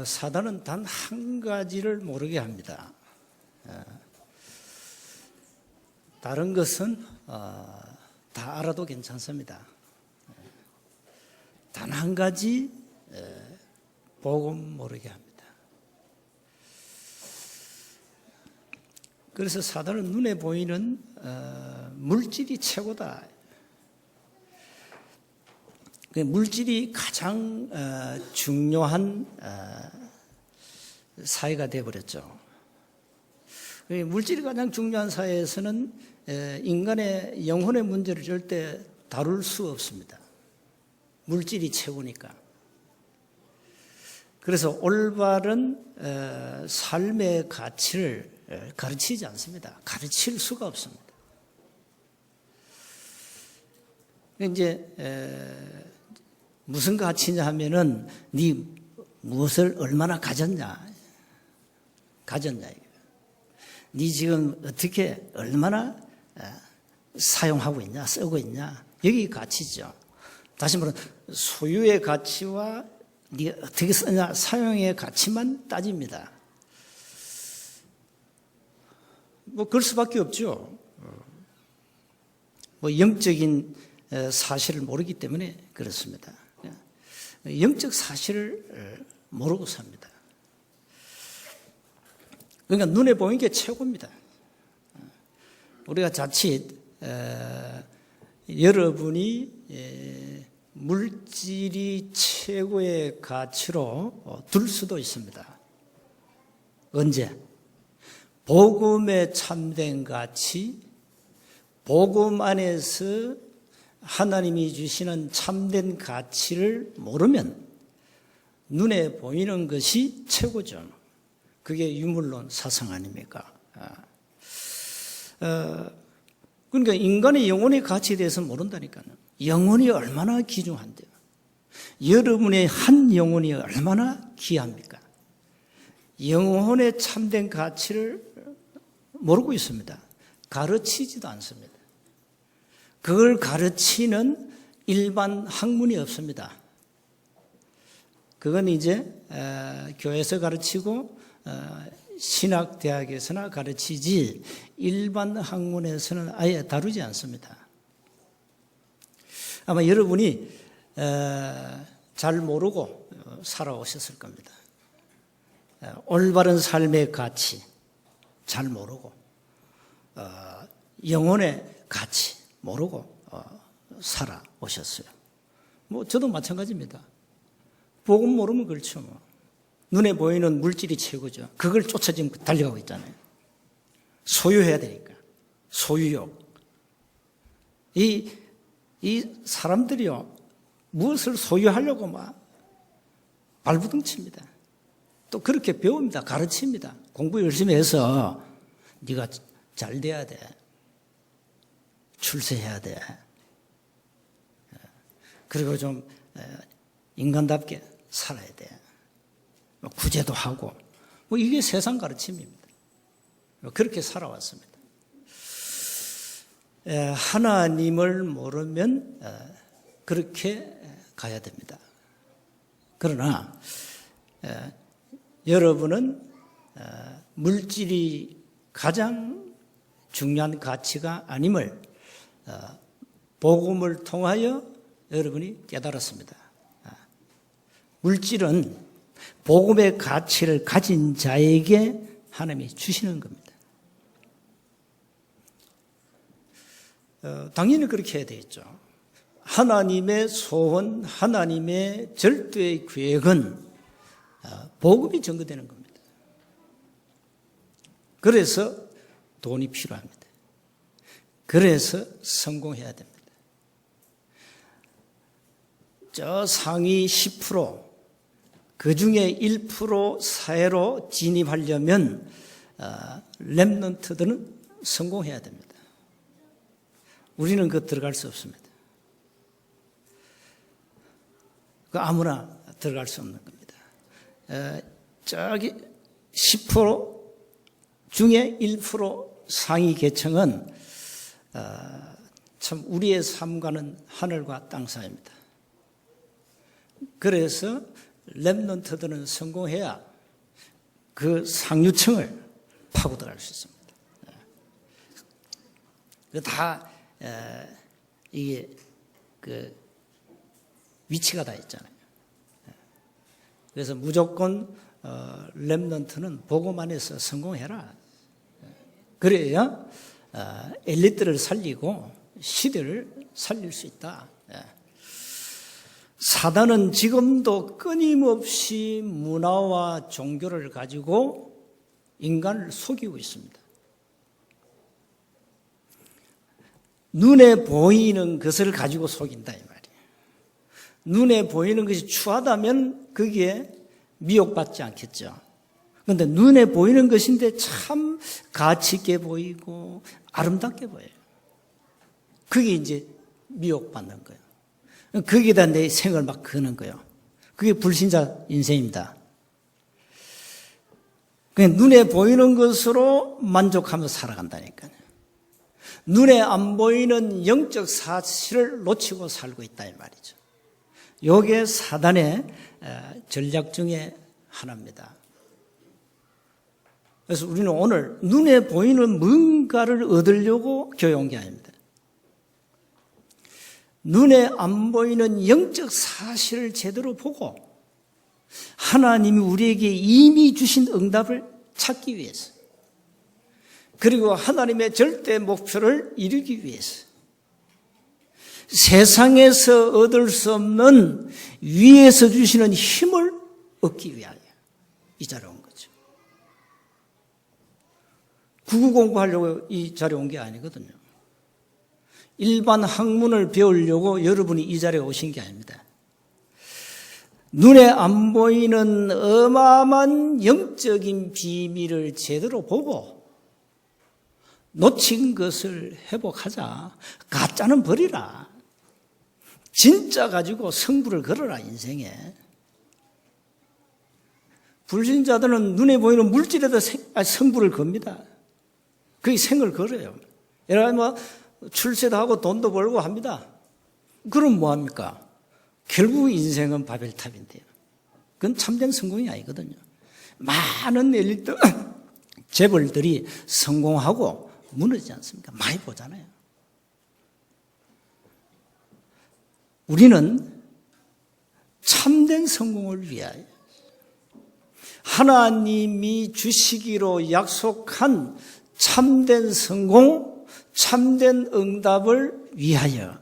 사단은 단 한 가지를 모르게 합니다. 다른 것은 다 알아도 괜찮습니다. 단 한 가지 복음 모르게 합니다. 그래서 사단은 눈에 보이는 물질이 최고다. 물질이 가장 중요한 사회가 되어버렸죠. 물질이 가장 중요한 사회에서는 인간의 영혼의 문제를 절대 다룰 수 없습니다. 물질이 최고니까. 그래서 올바른 삶의 가치를 가르치지 않습니다. 가르칠 수가 없습니다. 이제 무슨 가치냐 하면은 네 무엇을 얼마나 가졌냐 네 지금 어떻게 얼마나 사용하고 있냐 쓰고 있냐 여기 가치죠. 다시 말하면 소유의 가치와 네 어떻게 쓰냐 사용의 가치만 따집니다. 뭐 그럴 수밖에 없죠. 뭐 영적인 사실을 모르기 때문에 그렇습니다. 영적 사실을 모르고 삽니다. 그러니까 눈에 보이는 게 최고입니다. 우리가 자칫 여러분이 물질이 최고의 가치로 둘 수도 있습니다. 언제? 복음의 참된 가치, 복음 안에서 하나님이 주시는 참된 가치를 모르면 눈에 보이는 것이 최고죠. 그게 유물론 사상 아닙니까? 그러니까 인간의 영혼의 가치에 대해서 모른다니까요. 영혼이 얼마나 귀중한데요. 여러분의 한 영혼이 얼마나 귀합니까? 영혼의 참된 가치를 모르고 있습니다. 가르치지도 않습니다. 그걸 가르치는 일반 학문이 없습니다. 그건 이제 교회에서 가르치고 신학대학에서나 가르치지 일반 학문에서는 아예 다루지 않습니다. 아마 여러분이 잘 모르고 살아오셨을 겁니다. 올바른 삶의 가치 잘 모르고 영혼의 가치 모르고 살아오셨어요. 뭐 저도 마찬가지입니다. 복음 모르면 그렇죠. 뭐. 눈에 보이는 물질이 최고죠. 그걸 쫓아 지금 달려가고 있잖아요. 소유해야 되니까. 소유욕. 이 사람들이요. 무엇을 소유하려고 막 발부둥칩니다. 또 그렇게 배웁니다. 가르칩니다. 공부 열심히 해서 네가 잘 돼야 돼. 출세해야 돼. 그리고 좀 인간답게 살아야 돼. 구제도 하고. 뭐 이게 세상 가르침입니다. 그렇게 살아왔습니다. 하나님을 모르면 그렇게 가야 됩니다. 그러나 여러분은 물질이 가장 중요한 가치가 아님을 복음을 통하여 여러분이 깨달았습니다. 물질은 복음의 가치를 가진 자에게 하나님이 주시는 겁니다. 당연히 그렇게 해야 되겠죠. 하나님의 소원, 하나님의 절대의 계획은 복음이 전거되는 겁니다. 그래서 돈이 필요합니다. 그래서 성공해야 됩니다. 저 상위 10%, 그 중에 1% 사회로 진입하려면 렘넌트들은 성공해야 됩니다. 우리는 그 들어갈 수 없습니다. 그 아무나 들어갈 수 없는 겁니다. 저기 10% 중에 1% 상위 계층은 참 우리의 삶과는 하늘과 땅 사이입니다. 그래서 렘넌트들은 성공해야 그 상류층을 파고들어갈 수 있습니다. 다 이게 그 위치가 다 있잖아요. 그래서 무조건 렘넌트는 보고만 해서 성공해라. 그래야 엘리트를 살리고 시대를 살릴 수 있다. 사단은 지금도 끊임없이 문화와 종교를 가지고 인간을 속이고 있습니다. 눈에 보이는 것을 가지고 속인다 이 말이에요. 눈에 보이는 것이 추하다면 거기에 미혹받지 않겠죠. 그런데 눈에 보이는 것인데 참 가치 있게 보이고 아름답게 보여요. 그게 이제 미혹받는 거예요. 거기에다 내 생을 막 거는 거예요. 그게 불신자 인생입니다. 그냥 눈에 보이는 것으로 만족하면서 살아간다니까요. 눈에 안 보이는 영적 사실을 놓치고 살고 있다 이 말이죠. 이게 사단의 전략 중에 하나입니다. 그래서 우리는 오늘 눈에 보이는 뭔가를 얻으려고 교회 온 게 아닙니다. 눈에 안 보이는 영적 사실을 제대로 보고 하나님이 우리에게 이미 주신 응답을 찾기 위해서, 그리고 하나님의 절대 목표를 이루기 위해서, 세상에서 얻을 수 없는 위에서 주시는 힘을 얻기 위하여 이 자리에 온 거죠. 국어 공부하려고 이 자리에 온 게 아니거든요. 일반 학문을 배우려고 여러분이 이 자리에 오신 게 아닙니다. 눈에 안 보이는 어마어마한 영적인 비밀을 제대로 보고 놓친 것을 회복하자. 가짜는 버리라. 진짜 가지고 승부를 걸어라 인생에. 불신자들은 눈에 보이는 물질에다 승부를 겁니다. 그게 생을 걸어요. 여러분 뭐 출세도 하고 돈도 벌고 합니다. 그럼 뭐합니까? 결국 인생은 바벨탑인데요. 그건 참된 성공이 아니거든요. 많은 엘리트 재벌들이 성공하고 무너지지 않습니까? 많이 보잖아요. 우리는 참된 성공을 위하여 하나님이 주시기로 약속한 참된 성공, 참된 응답을 위하여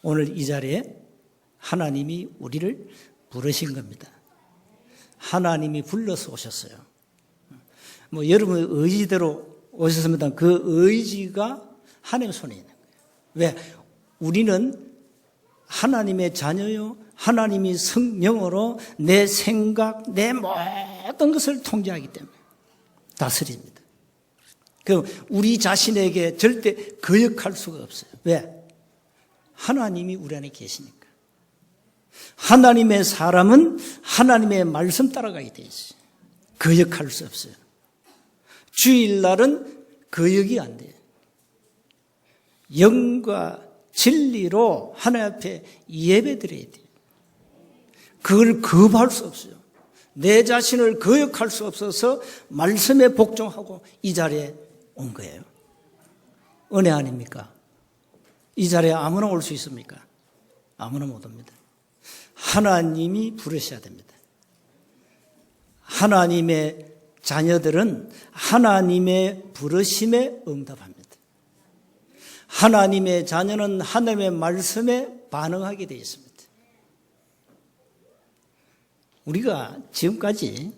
오늘 이 자리에 하나님이 우리를 부르신 겁니다. 하나님이 불러서 오셨어요. 뭐 여러분의 의지대로 오셨습니다. 그 의지가 하나님의 손에 있는 거예요. 왜? 우리는 하나님의 자녀요, 하나님이 성령으로 내 생각, 내 모든 것을 통제하기 때문에 다스립니다. 그럼 우리 자신에게 절대 거역할 수가 없어요. 왜? 하나님이 우리 안에 계시니까. 하나님의 사람은 하나님의 말씀 따라가게 돼 있어요. 거역할 수 없어요. 주일날은 거역이 안 돼요. 영과 진리로 하나님 앞에 예배드려야 돼요. 그걸 거부할 수 없어요. 내 자신을 거역할 수 없어서 말씀에 복종하고 이 자리에 온 거예요. 은혜 아닙니까? 이 자리에 아무나 올 수 있습니까? 아무나 못 옵니다. 하나님이 부르셔야 됩니다. 하나님의 자녀들은 하나님의 부르심에 응답합니다. 하나님의 자녀는 하나님의 말씀에 반응하게 되어 있습니다. 우리가 지금까지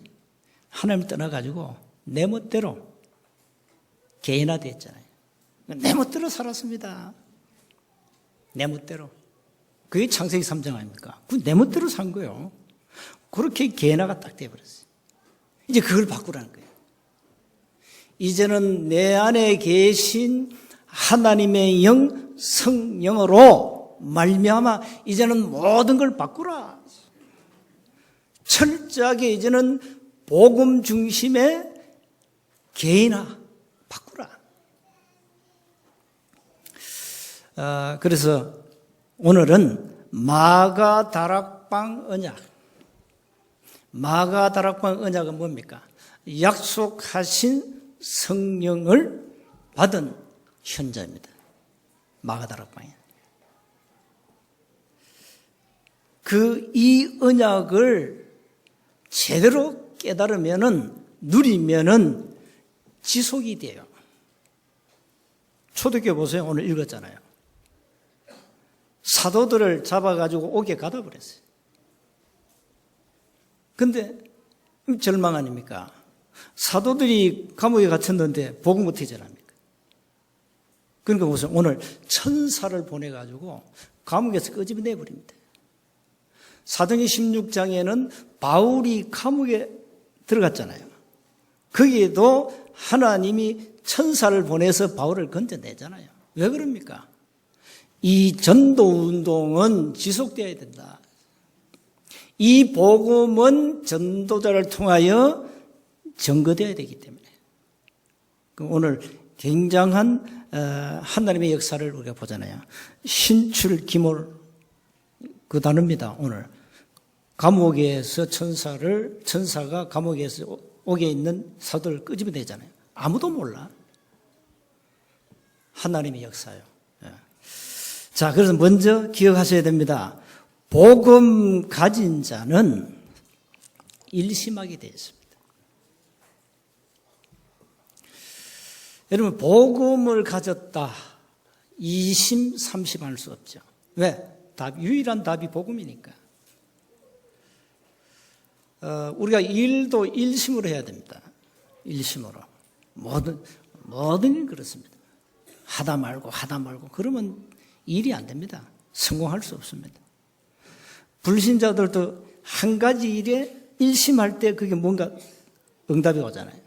하나님을 떠나가지고 내 멋대로 개인화됐잖아요. 내 멋대로 살았습니다. 내 멋대로. 그게 창세기 3장 아닙니까? 그 내 멋대로 산 거예요. 그렇게 개인화가 딱 돼버렸어요. 이제 그걸 바꾸라는 거예요. 이제는 내 안에 계신 하나님의 영, 성령으로 말미암아 이제는 모든 걸 바꾸라. 철저하게 이제는 복음 중심의 개인화 바꾸라. 그래서 오늘은 마가 다락방 언약, 마가다락방 언약은 뭡니까? 약속하신 성령을 받은 현자입니다. 마가다락방에. 이 언약을 제대로 깨달으면은, 누리면은 지속이 돼요. 초대교회 보세요. 오늘 읽었잖아요. 사도들을 잡아가지고 옥에 가다 버렸어요. 근데 절망 아닙니까? 사도들이 감옥에 갇혔는데 복음 어떻게 전합니까? 그러니까 무슨 오늘 천사를 보내가지고 감옥에서 끄집어내버립니다. 사도행 16장에는 바울이 감옥에 들어갔잖아요. 거기에도 하나님이 천사를 보내서 바울을 건져내잖아요. 왜 그럽니까? 이 전도운동은 지속되어야 된다. 이 복음은 전도자를 통하여 증거되어야 되기 때문에. 오늘 굉장한 하나님의 역사를 우리가 보잖아요. 신출 기몰 그 단어입니다. 오늘 감옥에서 천사가 감옥에서 옥에 있는 사도를 끄집어내잖아요. 아무도 몰라. 하나님의 역사요. 자, 그래서 먼저 기억하셔야 됩니다. 복음 가진 자는 일심하게 되어 있습니다. 여러분, 복음을 가졌다. 이심, 삼심할 수 없죠. 왜? 유일한 답이 복음이니까. 우리가 일도 일심으로 해야 됩니다. 일심으로. 모든 일 그렇습니다. 하다 말고 그러면 일이 안 됩니다. 성공할 수 없습니다. 불신자들도 한 가지 일에 일심할 때 그게 뭔가 응답이 오잖아요.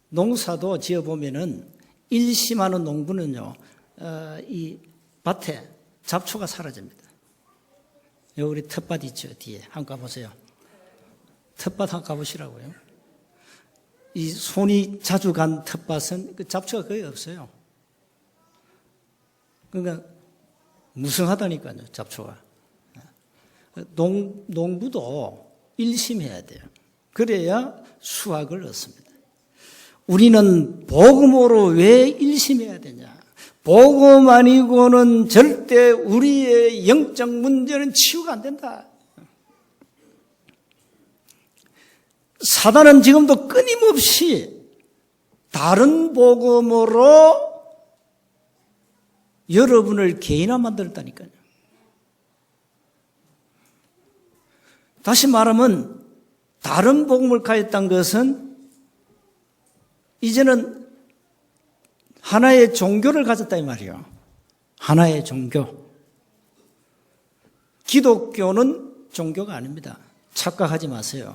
농사도 지어보면은 일심하는 농부는요, 이 밭에 잡초가 사라집니다. 여기 우리 텃밭 있죠, 뒤에. 한번 가보세요. 텃밭 한번 가보시라고요. 이 손이 자주 간 텃밭은 그 잡초가 거의 없어요. 그러니까 무성하다니까요, 잡초가. 농부도 일심해야 돼요. 그래야 수확을 얻습니다. 우리는 복음으로 왜 일심해야 되냐? 복음 아니고는 절대 우리의 영적 문제는 치유가 안 된다. 사단은 지금도 끊임없이 다른 복음으로 여러분을 개인화 만들었다니까요. 다시 말하면 다른 복음을 가졌다는 것은 이제는 하나의 종교를 가졌다 이 말이에요. 하나의 종교. 기독교는 종교가 아닙니다. 착각하지 마세요.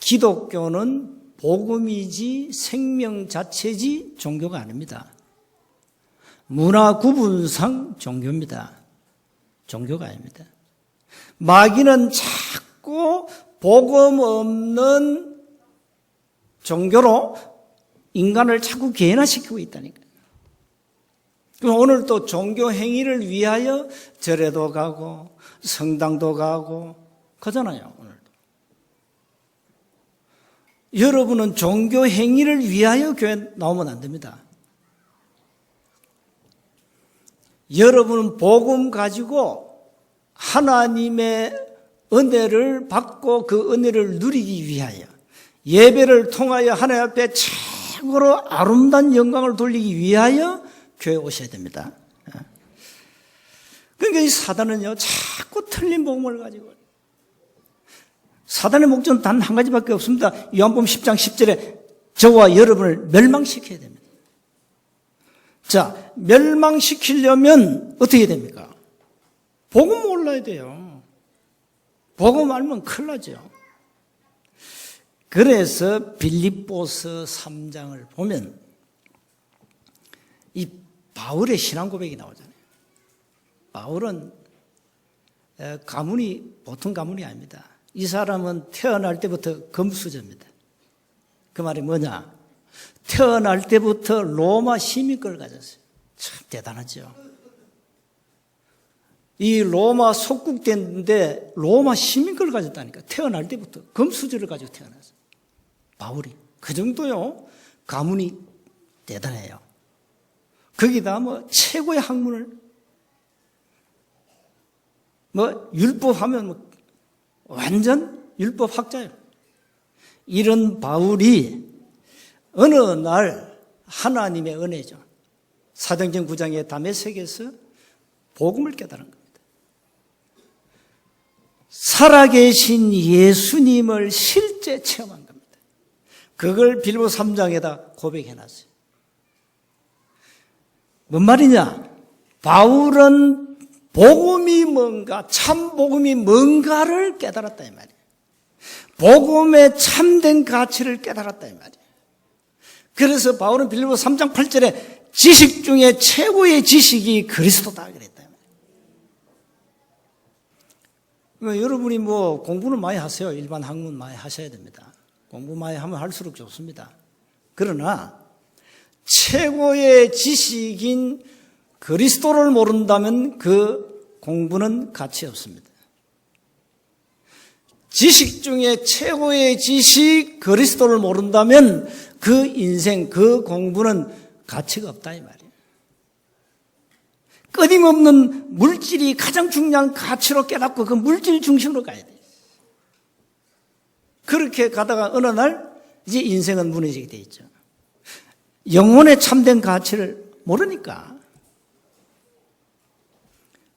기독교는 복음이지 생명 자체지 종교가 아닙니다. 문화 구분상 종교입니다. 종교가 아닙니다. 마귀는 자꾸 복음 없는 종교로 인간을 자꾸 개인화시키고 있다니까요. 그럼 오늘 또 종교 행위를 위하여 절에도 가고 성당도 가고 그러잖아요. 오늘도. 여러분은 종교 행위를 위하여 교회 나오면 안 됩니다. 여러분은 복음 가지고 하나님의 은혜를 받고 그 은혜를 누리기 위하여 예배를 통하여 하나님 앞에 최고로 아름다운 영광을 돌리기 위하여 교회에 오셔야 됩니다. 그러니까 이 사단은요, 자꾸 틀린 복음을 가지고. 사단의 목적은 단 한 가지밖에 없습니다. 요한복음 10장 10절에 저와 여러분을 멸망시켜야 됩니다. 자, 멸망시키려면 어떻게 됩니까? 복음 몰라야 돼요. 복음 알면 큰일 나죠. 그래서 빌립보서 3장을 보면 이 바울의 신앙 고백이 나오잖아요. 바울은 가문이 보통 가문이 아닙니다. 이 사람은 태어날 때부터 금수저입니다. 그 말이 뭐냐? 태어날 때부터 로마 시민권을 가졌어요. 참 대단하죠. 이 로마 속국대인데 로마 시민권을 가졌다니까. 태어날 때부터 금수저를 가지고 태어났어요. 바울이. 그 정도요. 가문이 대단해요. 거기다 최고의 학문을 율법하면 완전 율법학자예요. 이런 바울이 어느 날 하나님의 은혜죠. 사도행전 9장의 다메섹에서 복음을 깨달은 겁니다. 살아계신 예수님을 실제 체험한 겁니다. 그걸 빌보 3장에다 고백해놨어요. 뭔 말이냐? 바울은 복음이 뭔가, 참 복음이 뭔가를 깨달았다 이 말이에요. 복음의 참된 가치를 깨달았다 이 말이에요. 그래서 바울은 빌립보 3장 8절에 지식 중에 최고의 지식이 그리스도다 그랬다. 그러니까 여러분이 공부는 많이 하세요. 일반 학문 많이 하셔야 됩니다. 공부 많이 하면 할수록 좋습니다. 그러나 최고의 지식인 그리스도를 모른다면 그 공부는 가치 없습니다. 지식 중에 최고의 지식 그리스도를 모른다면 그 인생, 그 공부는 가치가 없다 이 말이에요. 끊임없는 물질이 가장 중요한 가치로 깨닫고 그 물질 중심으로 가야 돼요. 그렇게 가다가 어느 날 이제 인생은 무너지게 돼 있죠. 영혼의 참된 가치를 모르니까.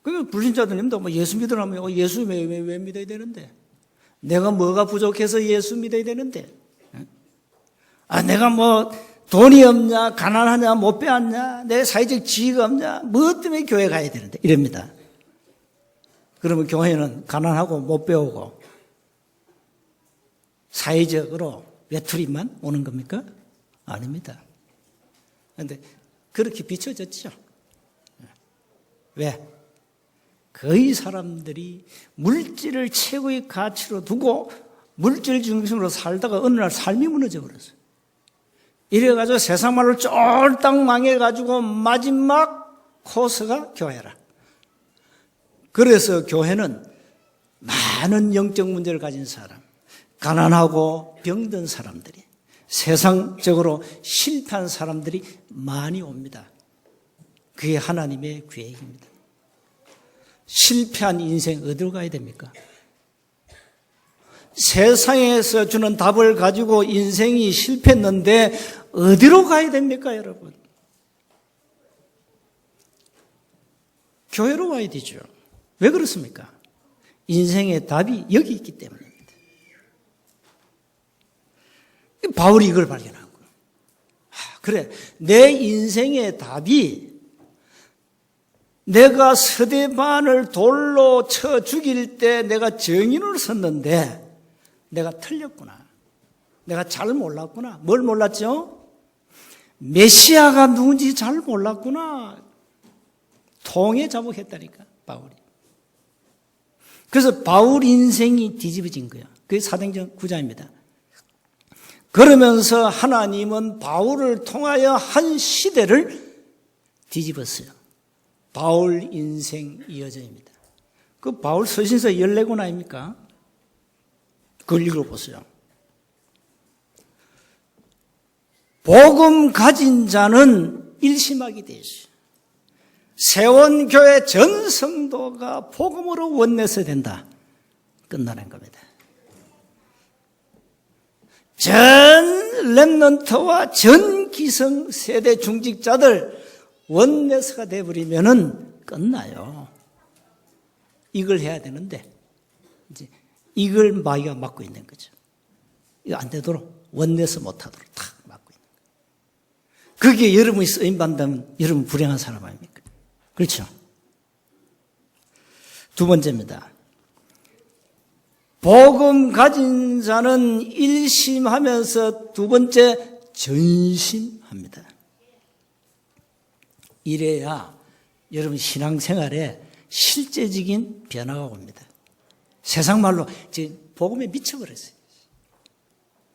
그러면 불신자들님도 예수 믿으라면 예수 왜 믿어야 되는데? 내가 뭐가 부족해서 예수 믿어야 되는데? 내가 돈이 없냐, 가난하냐, 못 배웠냐, 내 사회적 지위가 없냐, 무엇 때문에 교회 가야 되는데? 이럽니다. 그러면 교회는 가난하고 못 배우고 사회적으로 외톨이만 오는 겁니까? 아닙니다. 그런데 그렇게 비춰졌죠. 왜? 거의 사람들이 물질을 최고의 가치로 두고 물질 중심으로 살다가 어느 날 삶이 무너져 버렸어요. 이래가지고 세상 말로 쫄딱 망해가지고 마지막 코스가 교회라. 그래서 교회는 많은 영적 문제를 가진 사람, 가난하고 병든 사람들이, 세상적으로 실패한 사람들이 많이 옵니다. 그게 하나님의 계획입니다. 실패한 인생 어디로 가야 됩니까? 세상에서 주는 답을 가지고 인생이 실패했는데 어디로 가야 됩니까, 여러분? 교회로 와야 되죠. 왜 그렇습니까? 인생의 답이 여기 있기 때문입니다. 바울이 이걸 발견한 거예요. 그래, 내 인생의 답이 내가 서대반을 돌로 쳐 죽일 때 내가 정인으로 섰는데 내가 틀렸구나. 내가 잘 몰랐구나. 뭘 몰랐죠? 메시아가 누군지 잘 몰랐구나. 통에 자복했다니까, 바울이. 그래서 바울 인생이 뒤집어진 거야. 그게 사도행전 9장입니다. 그러면서 하나님은 바울을 통하여 한 시대를 뒤집었어요. 바울 인생 이어져입니다. 그 바울 서신서 14권 아닙니까? 그걸 읽어보세요. 복음 가진 자는 일심하게 되시오. 세원교회 전 성도가 복음으로 원내서 된다. 끝나는 겁니다. 전 렘넌트와 전 기성 세대 중직자들 원내서가 되어버리면은 끝나요. 이걸 해야 되는데 이제 이걸 마귀가 막고 있는 거죠. 이거 안 되도록 원내서 못하도록 다 막고 있는 거예요. 그게 여러분이 쓰임받는다면 여러분 불행한 사람 아닙니까? 그렇죠? 두 번째입니다. 복음 가진 자는 일심하면서 두 번째 전심합니다. 이래야 여러분 신앙생활에 실제적인 변화가 옵니다. 세상 말로 지금 복음에 미쳐버렸어요.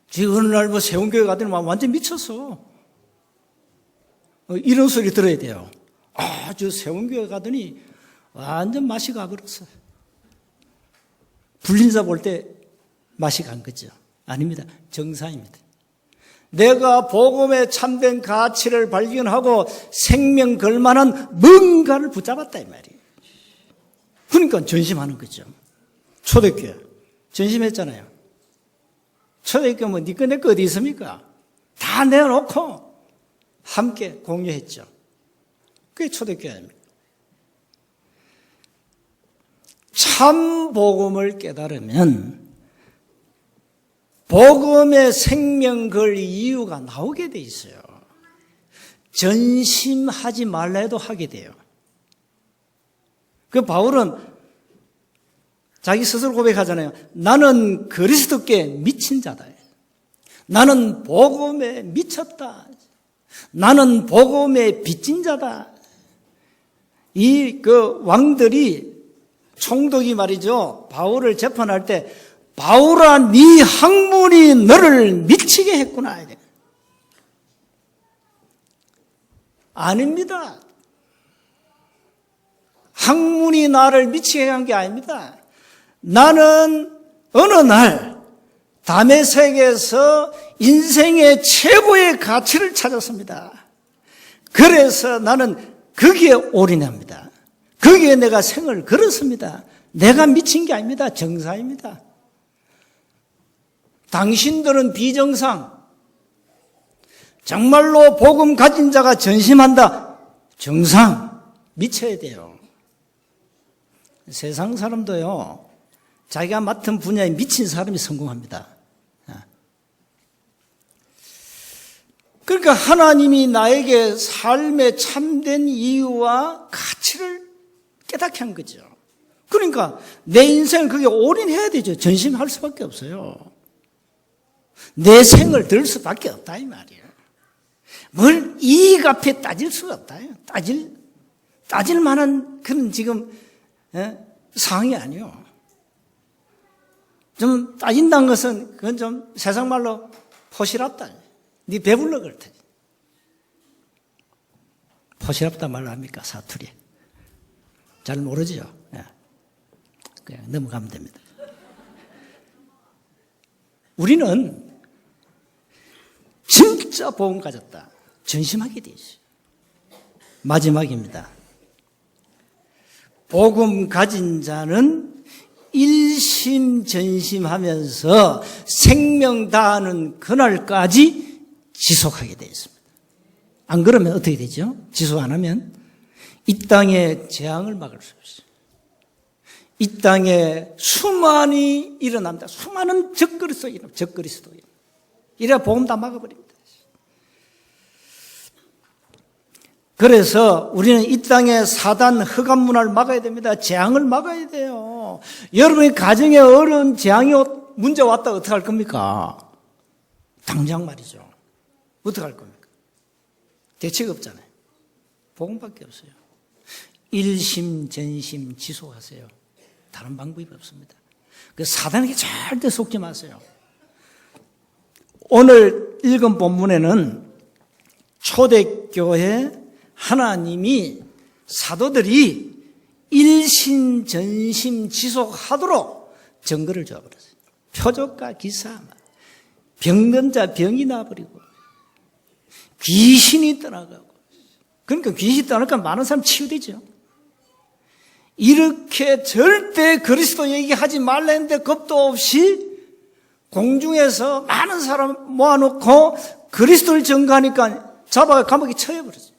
지금 어느 날 세운교회 가더니 완전 미쳤어. 이런 소리 들어야 돼요. 저 세운교회 가더니 완전 맛이 가버렸어요. 불린사 볼 때 맛이 간 거죠. 아닙니다. 정상입니다. 내가 복음의 참된 가치를 발견하고 생명 걸만한 뭔가를 붙잡았다 이 말이에요. 그러니까 전심하는 거죠. 초대교회 전심했잖아요. 초대교회 뭐 니꺼 내꺼 어디 있습니까? 다 내놓고 함께 공유했죠. 그게 초대교회입니다. 참 복음을 깨달으면 복음의 생명 걸 이유가 나오게 돼 있어요. 전심하지 말라 해도 하게 돼요. 그 바울은 자기 스스로 고백하잖아요. 나는 그리스도께 미친 자다. 나는 복음에 미쳤다. 나는 복음에 빚진 자다. 이 왕들이 총독이 말이죠. 바울을 재판할 때 바울아 네 학문이 너를 미치게 했구나. 아닙니다. 학문이 나를 미치게 한 게 아닙니다. 나는 어느 날 다메섹에서 인생의 최고의 가치를 찾았습니다. 그래서 나는 거기에 올인합니다. 거기에 내가 생을 걸었습니다. 내가 미친 게 아닙니다. 정상입니다. 당신들은 비정상. 정말로 복음 가진 자가 전심한다. 정상. 미쳐야 돼요. 세상 사람도요. 자기가 맡은 분야에 미친 사람이 성공합니다. 그러니까 하나님이 나에게 삶의 참된 이유와 가치를 깨닫게 한 거죠. 그러니까 내 인생을 그게 올인해야 되죠. 전심할 수밖에 없어요. 내 생을 들 수밖에 없다 이 말이에요. 뭘 이익 앞에 따질 수가 없다. 따질 만한 그런 지금 상황이 아니요. 좀 따진다는 것은 그건 좀 세상 말로 포시랍다. 네 배불러 그럴 테지. 포시랍다 말로 합니까? 사투리. 잘 모르죠. 그냥 넘어가면 됩니다. 우리는 진짜 복음 가졌다. 전심하게 돼 있어요. 마지막입니다. 복음 가진 자는 일심전심하면서 생명 다하는 그날까지 지속하게 되어 있습니다. 안 그러면 어떻게 되죠? 지속 안 하면 이 땅의 재앙을 막을 수 없어요. 이 땅에 수많이 일어납니다. 수많은 적그리스도 일어납니다. 적그리스도. 이래야 복음 다 막아버립니다. 그래서 우리는 이 땅에 사단 흑암 문화를 막아야 됩니다. 재앙을 막아야 돼요. 여러분의 가정에 어려운 재앙이 문제 왔다 어떻게 할 겁니까? 당장 말이죠. 어떻게 할 겁니까? 대책 없잖아요. 복음밖에 없어요. 일심 전심 지속하세요. 다른 방법이 없습니다. 그 사단에게 절대 속지 마세요. 오늘 읽은 본문에는 초대교회 하나님이 사도들이 일심 전심 지속하도록 증거를 줘버렸어요. 표적과 기사, 병든 자 병이 나버리고 귀신이 떠나가고, 그러니까 귀신이 떠나니까 많은 사람 치유되죠. 이렇게 절대 그리스도 얘기하지 말라 했는데 겁도 없이 공중에서 많은 사람 모아놓고 그리스도를 증거하니까 잡아가 감옥에 처해버렸어요.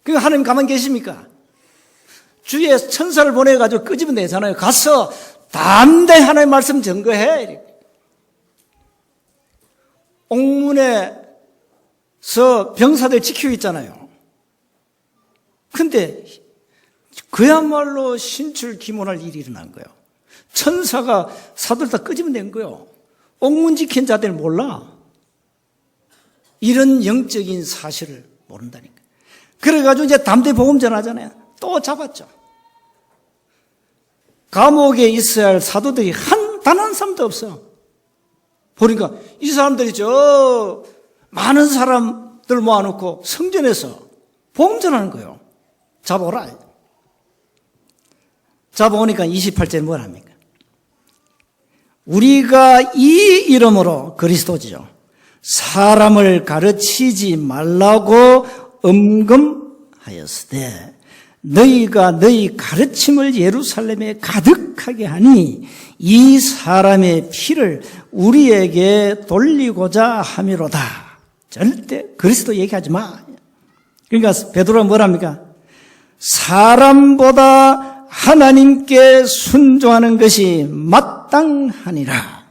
그러니까 하나님 가만히 계십니까? 주위에 천사를 보내가지고 끄집어내잖아요. 가서 담대히 하나님의 말씀 증거해. 이렇게. 옥문에서 병사들 지키고 있잖아요. 근데 그야말로 신출기문할 일이 일어난 거예요. 천사가 사도를 다 끄집어낸 거예요. 옥문 지킨 자들 몰라. 이런 영적인 사실을 모른다니까. 그래가지고 이제 담대 복음 전하잖아요. 또 잡았죠. 감옥에 있어야 할 사도들이 단 한 사람도 없어. 보니까 이 사람들이 저 많은 사람들 모아놓고 성전에서 복음 전하는 거예요. 잡아오라. 자, 보니까 28절에 뭘 합니까? 우리가 이 이름으로 그리스도지요. 사람을 가르치지 말라고 엄금하였으되 너희가 너희 가르침을 예루살렘에 가득하게 하니 이 사람의 피를 우리에게 돌리고자 함이로다. 절대 그리스도 얘기하지 마. 그러니까 베드로가 뭐랍니까? 사람보다 하나님께 순종하는 것이 마땅하니라.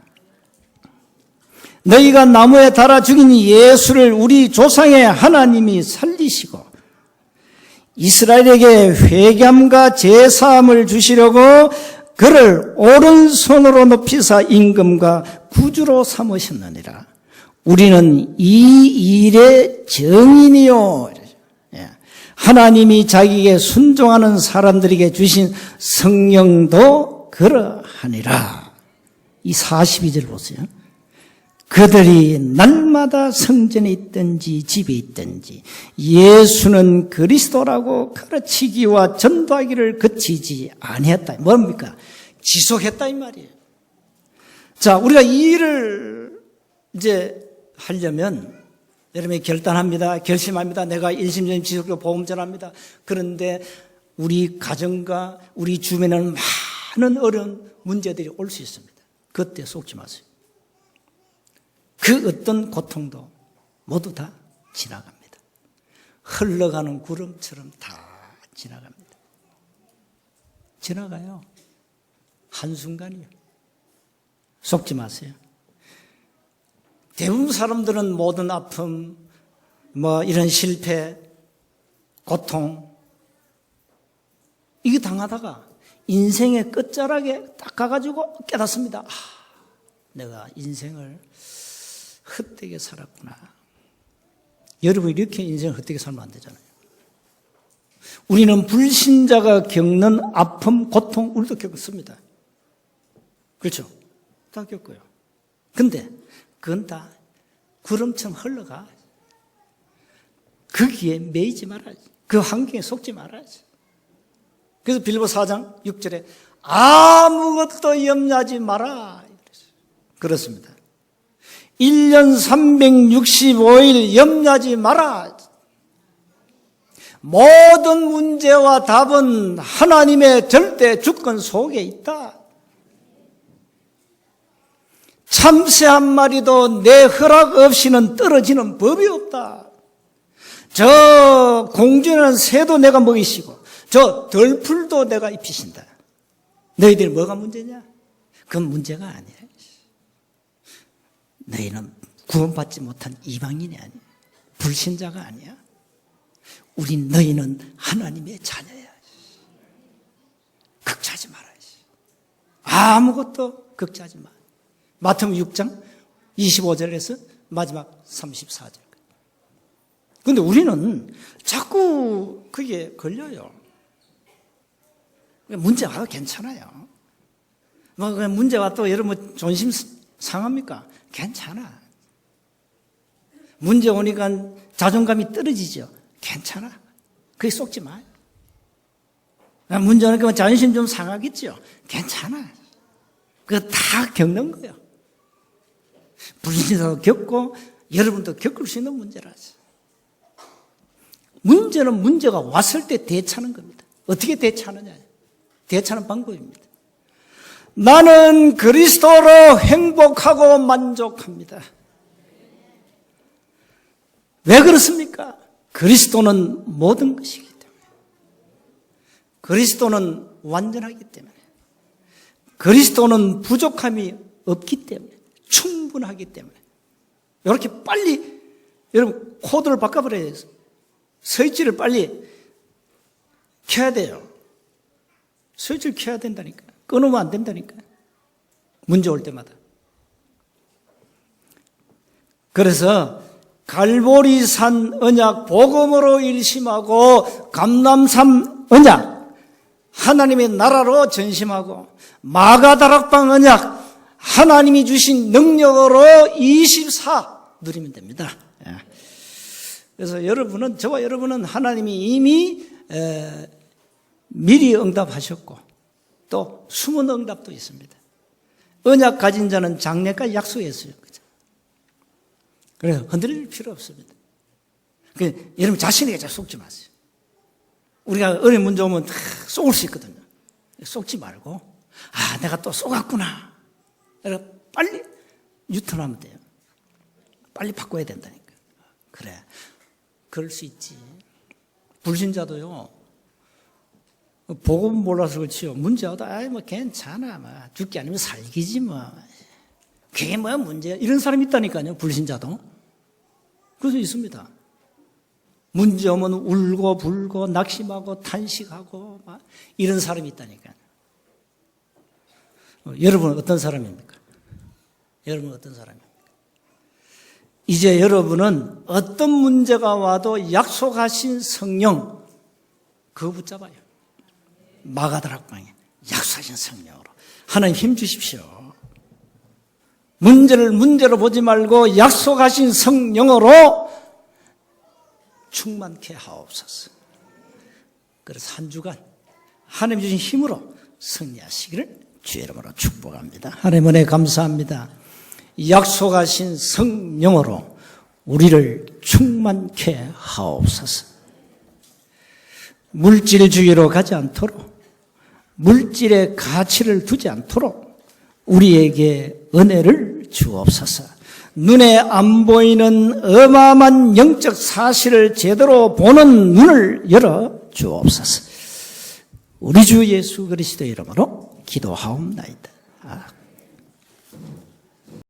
너희가 나무에 달아 죽인 예수를 우리 조상의 하나님이 살리시고 이스라엘에게 회개함과 제사함을 주시려고 그를 오른손으로 높이사 임금과 구주로 삼으셨느니라. 우리는 이 일의 증인이요. 하나님이 자기에게 순종하는 사람들에게 주신 성령도 그러하니라. 이 42절 보세요. 그들이 날마다 성전에 있든지 집에 있든지 예수는 그리스도라고 가르치기와 전도하기를 그치지 아니했다. 뭡니까? 지속했다 이 말이에요. 자, 우리가 이 일을 이제 하려면 여러분이 결단합니다. 결심합니다. 내가 일심전심 지속적으로 복음 전합니다. 그런데 우리 가정과 우리 주변에는 많은 어려운 문제들이 올 수 있습니다. 그때 속지 마세요. 그 어떤 고통도 모두 다 지나갑니다. 흘러가는 구름처럼 다 지나갑니다. 지나가요. 한순간이요. 속지 마세요. 대부분 사람들은 모든 아픔, 이런 실패, 고통, 이게 당하다가 인생의 끝자락에 딱 가가지고 깨닫습니다. 내가 인생을 헛되게 살았구나. 여러분 이렇게 인생을 헛되게 살면 안 되잖아요. 우리는 불신자가 겪는 아픔, 고통 우리도 겪습니다. 그렇죠? 다 겪어요. 근데 그건 다 구름처럼 흘러가. 거기에 매이지 말아야지. 그 환경에 속지 말아야지. 그래서 빌보 4장 6절에 아무것도 염려하지 마라. 그렇습니다. 1년 365일 염려하지 마라. 모든 문제와 답은 하나님의 절대 주권 속에 있다. 참새 한 마리도 내 허락 없이는 떨어지는 법이 없다. 저 공중에는 새도 내가 먹이시고 저 덜풀도 내가 입히신다. 너희들이 뭐가 문제냐? 그건 문제가 아니야. 너희는 구원받지 못한 이방인이 아니야. 불신자가 아니야. 너희는 하나님의 자녀야. 걱정하지 말아야지. 아무것도 걱정하지 마. 마태복음 6장 25절에서 마지막 34절. 그런데 우리는 자꾸 그게 걸려요. 문제가 괜찮아요. 문제가 또 여러분 존심 상합니까? 괜찮아. 문제 오니까 자존감이 떨어지죠. 괜찮아. 그게 쏙지 마요. 문제 오니까 자존심 좀 상하겠죠. 괜찮아. 그거 다 겪는 거예요. 불신자도 겪고 여러분도 겪을 수 있는 문제라지. 문제는 문제가 왔을 때 대처하는 겁니다. 어떻게 대처하느냐. 대처하는 방법입니다. 나는 그리스도로 행복하고 만족합니다. 왜 그렇습니까? 그리스도는 모든 것이기 때문에. 그리스도는 완전하기 때문에. 그리스도는 부족함이 없기 때문에. 충분하기 때문에. 이렇게 빨리 여러분 코드를 바꿔버려야 돼요. 스위치를 빨리 켜야 돼요. 스위치를 켜야 된다니까. 끊으면 안 된다니까. 문제 올 때마다. 그래서 갈보리산 언약 복음으로 일심하고 감람산 언약 하나님의 나라로 전심하고 마가다락방 언약 하나님이 주신 능력으로 24 누리면 됩니다. 그래서 저와 여러분은 하나님이 이미 미리 응답하셨고 또 숨은 응답도 있습니다. 언약 가진 자는 장래까지 약속했어요. 그죠? 그래서 흔들릴 필요 없습니다. 여러분 자신에게 잘 속지 마세요. 우리가 어려운 문제 오면 다 쏘을 수 있거든요. 쏘지 말고 내가 또 쏘갔구나. 그래서 빨리 유턴하면 돼요. 빨리 바꿔야 된다니까. 그래, 그럴 수 있지. 불신자도요. 복음 몰라서 그렇지요. 문제 와도 뭐 괜찮아. 뭐 죽기 아니면 살기지 뭐. 그게 뭐야 문제야. 이런 사람이 있다니까요. 불신자도. 그래서 있습니다. 문제 오면 울고 불고 낙심하고 탄식하고 막 이런 사람이 있다니까요. 여러분은 어떤 사람입니까? 여러분은 어떤 사람입니까? 이제 여러분은 어떤 문제가 와도 약속하신 성령 그거 붙잡아요. 마가다락방에 약속하신 성령으로 하나님 힘 주십시오. 문제를 문제로 보지 말고 약속하신 성령으로 충만케 하옵소서. 그래서 한 주간 하나님 주신 힘으로 승리하시기를 주의 이름으로 축복합니다. 하나님 은혜 감사합니다. 약속하신 성령으로 우리를 충만케 하옵소서. 물질주의로 가지 않도록 물질의 가치를 두지 않도록 우리에게 은혜를 주옵소서. 눈에 안 보이는 어마어마한 영적 사실을 제대로 보는 눈을 열어 주옵소서. 우리 주 예수 그리스도의 이름으로 기도하옵나이다.